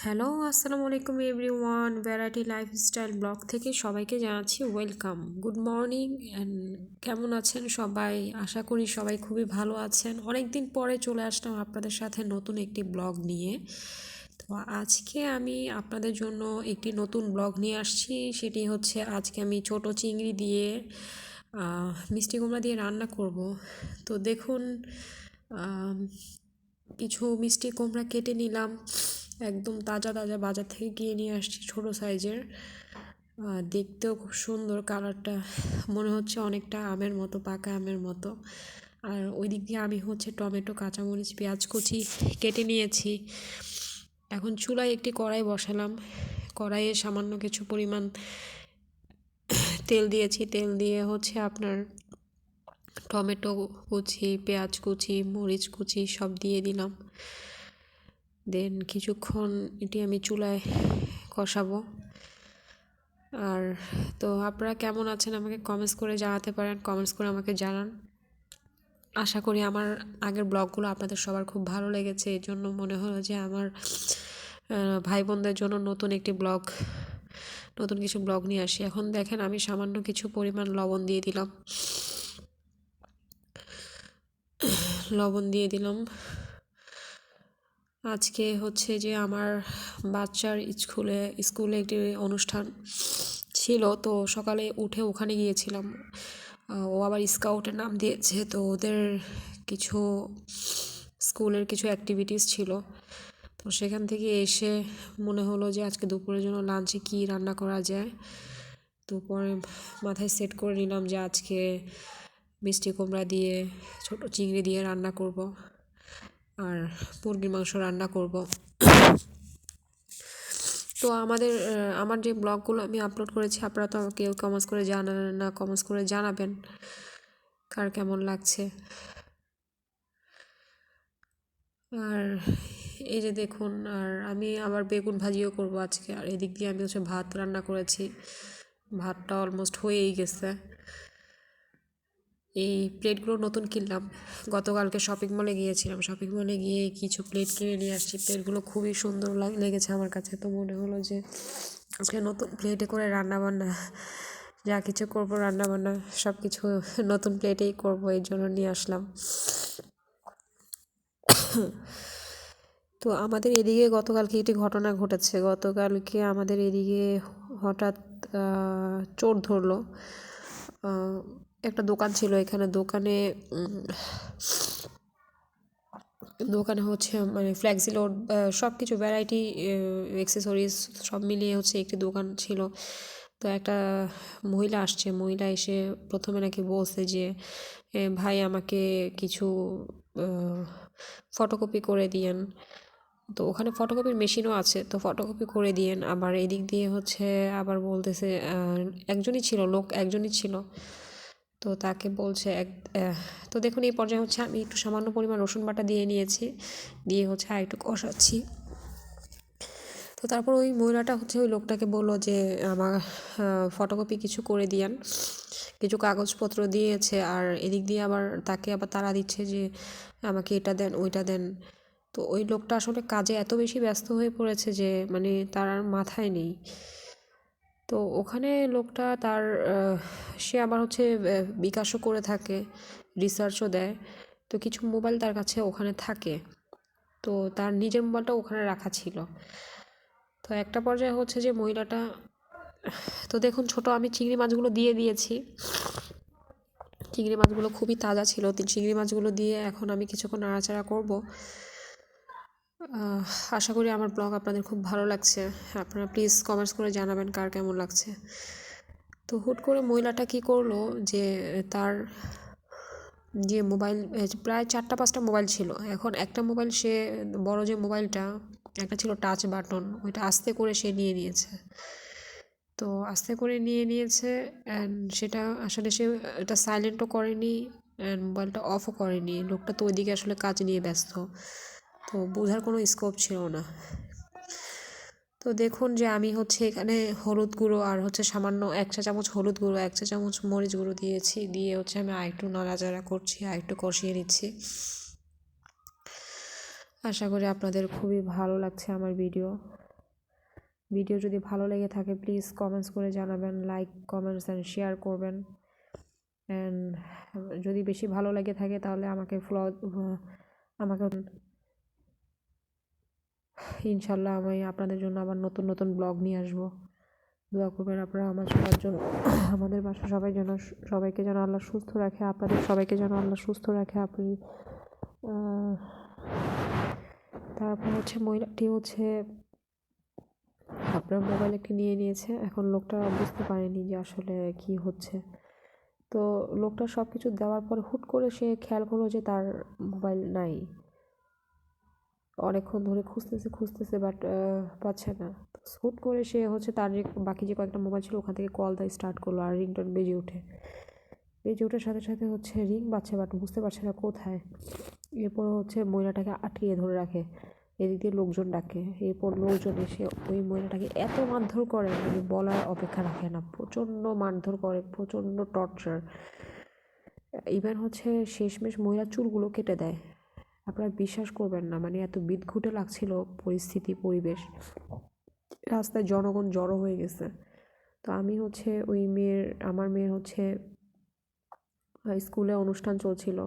Hello, আসসালামু আলাইকুম everyone. Variety lifestyle blog থেকে সবাইকে জানাচ্ছি ওয়েলকাম। গুড মর্নিং অ্যান্ড কেমন আছেন সবাই? আশা করি সবাই খুবই ভালো আছেন। অনেক দিন পরে চলে আসলাম আপনাদের সাথে নতুন একটি ব্লগ নিয়ে। তো আজকে আমি আপনাদের জন্য একটি নতুন ব্লগ নিয়ে আসছি। সেটি হচ্ছে আজকে আমি ছোট চিংড়ি দিয়ে মিষ্টি কুমড়া দিয়ে রান্না করব। তো দেখুন, কিছু মিষ্টি কুমড়া কেটে নিলাম, একদম তাজা তাজা বাজার থেকে গিয়ে নিয়ে আসছি ছোট সাইজের। দেখতেও খুব সুন্দর, কালারটা মনে হচ্ছে অনেকটা আমের মতো, পাকা আমের মতো। আর ওই দিক দিয়ে আমি হচ্ছে টমেটো, কাঁচামরিচ, পেঁয়াজ কুচি কেটে নিয়েছি। এখন চুলায় একটি কড়াই বসালাম। কড়াইয়ে সামান্য কিছু পরিমাণ তেল দিয়েছি। তেল দিয়ে হচ্ছে আপনার টমেটো কুচি, পেঁয়াজ কুচি, মরিচ কুচি সব দিয়ে দিলাম। দেন কিছুক্ষণ এটি আমি চুলায় কষাবো। আর তো আপনারা কেমন আছেন আমাকে কমেন্টস করে জানাতে পারেন, কমেন্টস করে আমাকে জানান। আশা করি আমার আগের ব্লগগুলো আপনাদের সবার খুব ভালো লেগেছে। এই জন্য মনে হলো যে আমার ভাই বোনদের জন্য নতুন কিছু ব্লগ নিয়ে আসি। এখন দেখেন আমি সামান্য কিছু পরিমাণ লবণ দিয়ে দিলাম। আজকে হচ্ছে যে আমার বাচ্চার স্কুলে একটি অনুষ্ঠান ছিল, তো সকালে উঠে ওখানে গিয়েছিলাম। ও আবার স্কাউটের নাম দিয়েছে, তো ওদের কিছু স্কুলের কিছু অ্যাক্টিভিটিস ছিল। তো সেখান থেকে এসে মনে হলো যে আজকে দুপুরের জন্য লাঞ্চে কী রান্না করা যায়। তো পরে মাথায় সেট করে নিলাম যে আজকে মিষ্টি কুমড়া দিয়ে, ছোট চিংড়ি দিয়ে রান্না করব, আর মুরগির মাংস রান্না করব। তো আমার যে ব্লগগুলো আমি আপলোড করেছি, আপনারা তো আমাকে কমেন্টস করে জানান না, কমেন্টস করে জানাবেন কার কেমন লাগছে। আর এই যে দেখুন, আর আমি আবার বেগুন ভাজিও করব আজকে। আর এদিক দিয়ে আমি হচ্ছে ভাত রান্না করেছি, ভাতটা অলমোস্ট হয়েই গেছে। এই প্লেটগুলো নতুন কিনলাম, গতকালকে শপিং মলে গিয়েছিলাম। শপিং মলে গিয়ে কিছু প্লেট কিনে নিয়ে আসছি। প্লেটগুলো খুবই সুন্দর লেগেছে আমার কাছে। তো মনে হলো যে আজকে নতুন প্লেটে করে রান্নাবান্না যা কিছু করবো, রান্নাবান্না সব কিছু নতুন প্লেটেই করবো, এই জন্য নিয়ে আসলাম। তো আমাদের এদিকে গতকালকে একটি ঘটনা ঘটেছে। গতকালকে আমাদের এদিকে হঠাৎ চোর ধরলো। একটা দোকান ছিল, এখানে দোকানে হচ্ছে মানে ফ্ল্যাক্সি লোড সব কিছু ভ্যারাইটি অ্যাক্সেসরিজ সব মিলিয়ে হচ্ছে একটি দোকান ছিল। তো একটা মহিলা এসে প্রথমে নাকি বলছে যে ভাই আমাকে কিছু ফটোকপি করে দিয়েন। তো ওখানে ফটোকপির মেশিনও আছে, তো ফটোকপি করে দিয়েন। আবার এদিক দিয়ে হচ্ছে আবার বলতেছে একজনই ছিল। তো তাকে বলছে তো দেখুন, এই পর্যায়ে হচ্ছে আমি একটু সামান্য পরিমাণ রসুন বাটা দিয়ে নিয়েছি, দিয়ে হচ্ছে আর একটু কষাচ্ছি। তো তারপর ওই মহিলাটা হচ্ছে ওই লোকটাকে বললো যে আমার ফটোকপি কিছু করে দিয়েন, কিছু কাগজপত্র দিয়েছে। আর এদিক দিয়ে আবার তাকে আবার তাড়া দিচ্ছে যে আমাকে এটা দেন, ওইটা দেন। তো ওই লোকটা আসলে কাজে এত বেশি ব্যস্ত হয়ে পড়েছে যে মানে তার আর মাথায় নেই। তো ওখানে লোকটা সে আবার হচ্ছে বিকাশও করে থাকে, রিসার্চও দেয়। তো কিছু মোবাইল তার কাছে ওখানে থাকে, তো তার নিজের মোবাইলটা ওখানে রাখা ছিল। তো একটা পর্যায়ে হচ্ছে যে মহিলাটা, তো দেখুন আমি চিংড়ি মাছগুলো দিয়ে দিয়েছি। চিংড়ি মাছগুলো খুবই তাজা ছিল। চিংড়ি মাছগুলো দিয়ে এখন আমি কিছুক্ষণ নাড়াচাড়া করব। আশা করি আমার ব্লগ আপনাদের খুব ভালো লাগছে। আপনারা প্লিজ কমেন্টস করে জানাবেন কার কেমন লাগছে। তো হুট করে মহিলাটা কী করলো যে তার যে মোবাইল, প্রায় 4-5টা মোবাইল ছিল। এখন একটা মোবাইল সে, বড় যে মোবাইলটা, একটা ছিল টাচ বাটন, ওইটা আস্তে করে সে নিয়ে নিয়েছে। তো আস্তে করে নিয়ে নিয়েছে অ্যান্ড সেটা আসলে সে এটা সাইলেন্টও করেনি অ্যান্ড মোবাইলটা অফও করেনি। লোকটা তো ওইদিকে আসলে কাজ নিয়ে ব্যস্ত, তো বোঝার কোনো স্কোপ ছিল না। তো দেখুন যে আমি হচ্ছে এখানে হলুদ গুঁড়ো আর হচ্ছে সামান্য 1 চা চামচ হলুদ গুঁড়ো, 1 চা চামচ মরিচ গুঁড়ো দিয়েছি। দিয়ে হচ্ছে আমি আরেকটু নাড়াচাড়া করছি, আরেকটু কষিয়ে নিচ্ছি। আশা করি আপনাদের খুবই ভালো লাগছে আমার ভিডিও। ভিডিও যদি ভালো লেগে থাকে প্লিজ কমেন্টস করে জানাবেন, লাইক কমেন্টস অ্যান্ড শেয়ার করবেন। অ্যান্ড যদি বেশি ভালো লেগে থাকে তাহলে আমাকে ইনশাল্লাহ আমি আপনাদের জন্য আবার নতুন নতুন ব্লগ নিয়ে আসবো। দোয়া করবেন আপনারা আমার সবার জন্য, আমাদের বাসা সবাইকে যেন আল্লাহ সুস্থ রাখে, আপনাদের সবাইকে যেন আল্লাহ সুস্থ রাখে। আপনি তারপর হচ্ছে মহিলাটি হচ্ছে আপনার মোবাইল একটি নিয়ে নিয়েছে। এখন লোকটা বুঝতে পারেনি যে আসলে কি হচ্ছে। তো লোকটা সব কিছু দেওয়ার পর হুট করে সে খেয়াল করলো যে তার মোবাইল নাই। অনেকক্ষণ ধরে খুঁজতেছে বাট পাচ্ছে না। হুট করে সে হচ্ছে তার যে বাকি যে কয়েকটা মোবাইল ছিল ওখান থেকে কল দেওয়া স্টার্ট করলো, আর রিংটোন বেজে ওঠার সাথে সাথে হচ্ছে রিং বাজছে বাট বুঝতে পারছে না কোথায়। এরপর হচ্ছে মহিলাটাকে আটকিয়ে ধরে রাখে, এদিক দিয়ে লোকজন ডাকে। এরপর লোকজন এসে ওই মহিলাটাকে এত মারধর করে, মানে বলার অপেক্ষা রাখে না, প্রচণ্ড মারধর করে, প্রচণ্ড টর্চার। ইভেন হচ্ছে শেষমেশ মহিলার চুলগুলো কেটে দেয়। আপনারা বিশ্বাস করবেন না, মানে এত বিদঘুটে লাগছিল পরিবেশ। রাস্তায় জনগণ জড়ো হয়ে গেছে। তো আমি হচ্ছে আমার মেয়ের হচ্ছে স্কুলে অনুষ্ঠান চলছিল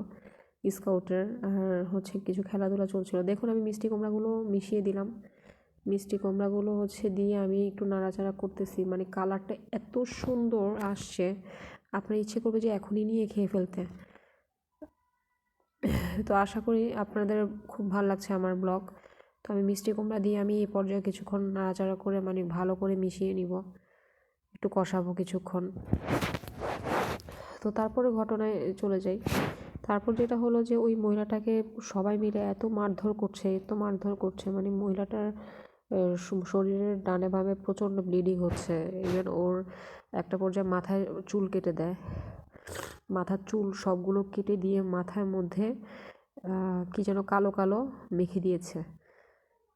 স্কাউটের, আর হচ্ছে কিছু খেলাধুলা চলছিল। দেখুন আমি মিষ্টি কুমড়াগুলো মিশিয়ে দিলাম। মিষ্টি কুমড়াগুলো হচ্ছে দিয়ে আমি একটু নাড়াচাড়া করতেছি, মানে কালারটা এত সুন্দর আসছে, আপনার ইচ্ছে করবে যে এখনই নিয়ে খেয়ে ফেলতে। তো আশা করি আপনাদের খুব ভালো লাগছে আমার ব্লগ। তো আমি মিষ্টি কুমড়া দিয়ে আমি এই পর্যায়ে কিছুক্ষণ নাড়াচাড়া করে মানে ভালো করে মিশিয়ে নিব, একটু কষাবো কিছুক্ষণ। তো তারপরে ঘটনায় চলে যাই। তারপর যেটা হলো যে ওই মহিলাটাকে সবাই মিলে এত মারধর করছে, মানে মহিলাটার শরীরের ডানে বামে প্রচণ্ড ব্লিডিং হচ্ছে। ইভেন ওর একটা পর্যায়ে মাথায় চুল কেটে দেয়, মাথার চুল সবগুলো কেটে দিয়ে মাথার মধ্যে কি যেন কালো কালো মেখে দিয়েছে।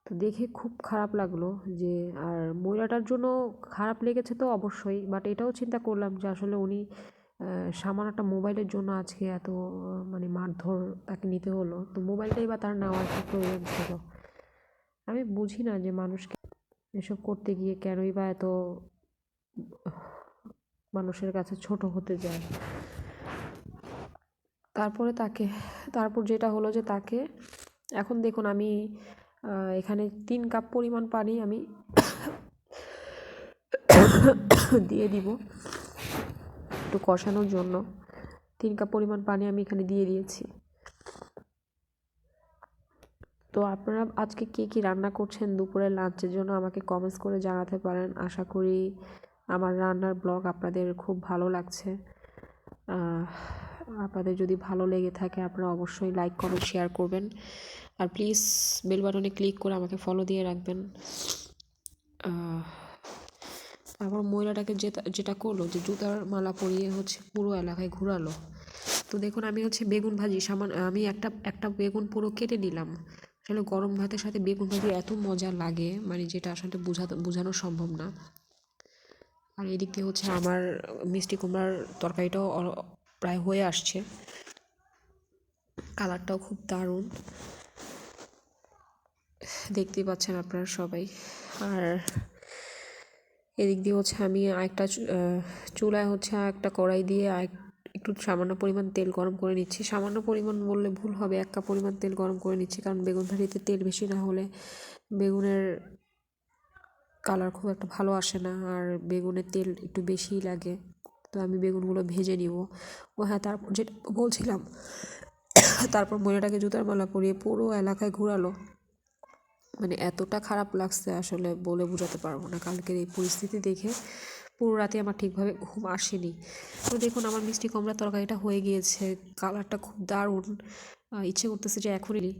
তো দেখে খুব খারাপ লাগলো যে, আর মহিলাটার জন্য খারাপ লেগেছে তো অবশ্যই, বাট এটাও চিন্তা করলাম যে আসলে উনি সামান্য একটা মোবাইলের জন্য আজকে এত মানে মারধর তাকে নিতে হলো। তো মোবাইলটাই বা তার নেওয়ার কি প্রয়োজন ছিল? আমি বুঝি না যে মানুষকে এসব করতে গিয়ে কেনই বা এত মানুষের কাছে ছোট হতে যায়। তারপর যেটা হলো যে তাকে এখন দেখুন আমি এখানে 3 কাপ পরিমাণ পানি আমি দিয়ে দিব একটু কষানোর জন্য। 3 কাপ পরিমাণ পানি আমি এখানে দিয়ে দিয়েছি। তো আপনারা আজকে কী রান্না করছেন দুপুরে লাঞ্চের জন্য আমাকে কমেন্টস করে জানাতে পারেন। আশা করি আমার রান্নার ব্লগ আপনাদের খুব ভালো লাগছে। আপনাদের যদি ভালো লেগে থাকে আপনারা অবশ্যই লাইক কমেন্ট শেয়ার করবেন, আর প্লিজ বেল বাটনে ক্লিক করে আমাকে ফলো দিয়ে রাখবেন। তারপর মহিলাটাকে যেটা করলো যে জুতার মালা পরিয়ে হচ্ছে পুরো এলাকায় ঘোরালো। তো দেখুন আমি হচ্ছে বেগুন ভাজি আমি একটা বেগুন পুরো কেটে নিলাম। আসলে গরম ভাতের সাথে বেগুন ভাজি এত মজা লাগে, মানে যেটা আসলে বোঝানো সম্ভব না। আর এদিক দিয়ে হচ্ছে আমার মিষ্টি কুমড়ার তরকারিটাও প্রায় হয়ে আসছে, কালারটাও খুব দারুণ, দেখতেই পাচ্ছেন আপনারা সবাই। আর এদিক দিয়ে হচ্ছে আমি একটা চুলায় হচ্ছে একটা কড়াই দিয়ে একটু সামান্য পরিমাণ তেল গরম করে নিচ্ছি। সামান্য পরিমাণ বললে ভুল হবে, 1 কাপ পরিমাণ তেল গরম করে নিচ্ছি, কারণ বেগুন ভাজিতে তেল বেশি না হলে বেগুনের কালার খুব একটা ভালো আসে না, আর বেগুনের তেল একটু বেশিই লাগে। তো আমি বেগুনগুলো ভেজে নিব। হ্যাঁ, তারপর যেটা বলছিলাম, তারপর মহিলাটাকে জুতার মালা পরিয়ে পুরো এলাকায় ঘোরালো। মানে এতটা খারাপ লাগছে আসলে বলে বোঝাতে পারবো না। কালকের এই পরিস্থিতি দেখে পুরো রাতে আমার ঠিকভাবে ঘুম আসেনি। তো দেখুন আমার মিষ্টি কুমড়া তরকারিটা হয়ে গিয়েছে, কালারটা খুব দারুণ, ইচ্ছে করতেছে যে এখনই।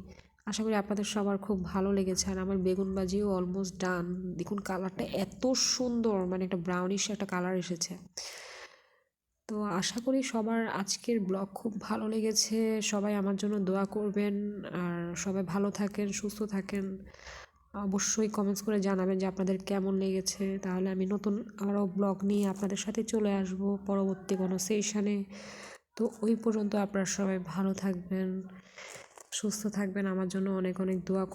আশা করি আপনাদের সবার খুব ভালো লেগেছে। আর আমার বেগুন ভাজিও অলমোস্ট ডান। দেখুন কালারটা এত সুন্দর, মানে একটা ব্রাউনিশ একটা কালার এসেছে। তো আশা করি সবার আজকের ব্লগ খুব ভালো লেগেছে। সবাই আমার জন্য দোয়া করবেন, আর সবাই ভালো থাকেন, সুস্থ থাকেন। অবশ্যই কমেন্টস করে জানাবেন যে আপনাদের কেমন লেগেছে। তাহলে আমি নতুন আরও ব্লগ নিয়ে আপনাদের সাথে চলে আসব পরবর্তী কোনো সেশনে। তো ওই পর্যন্ত আপনারা সবাই ভালো থাকবেন, সুস্থ থাকবেন, আমার জন্য অনেক অনেক দোয়া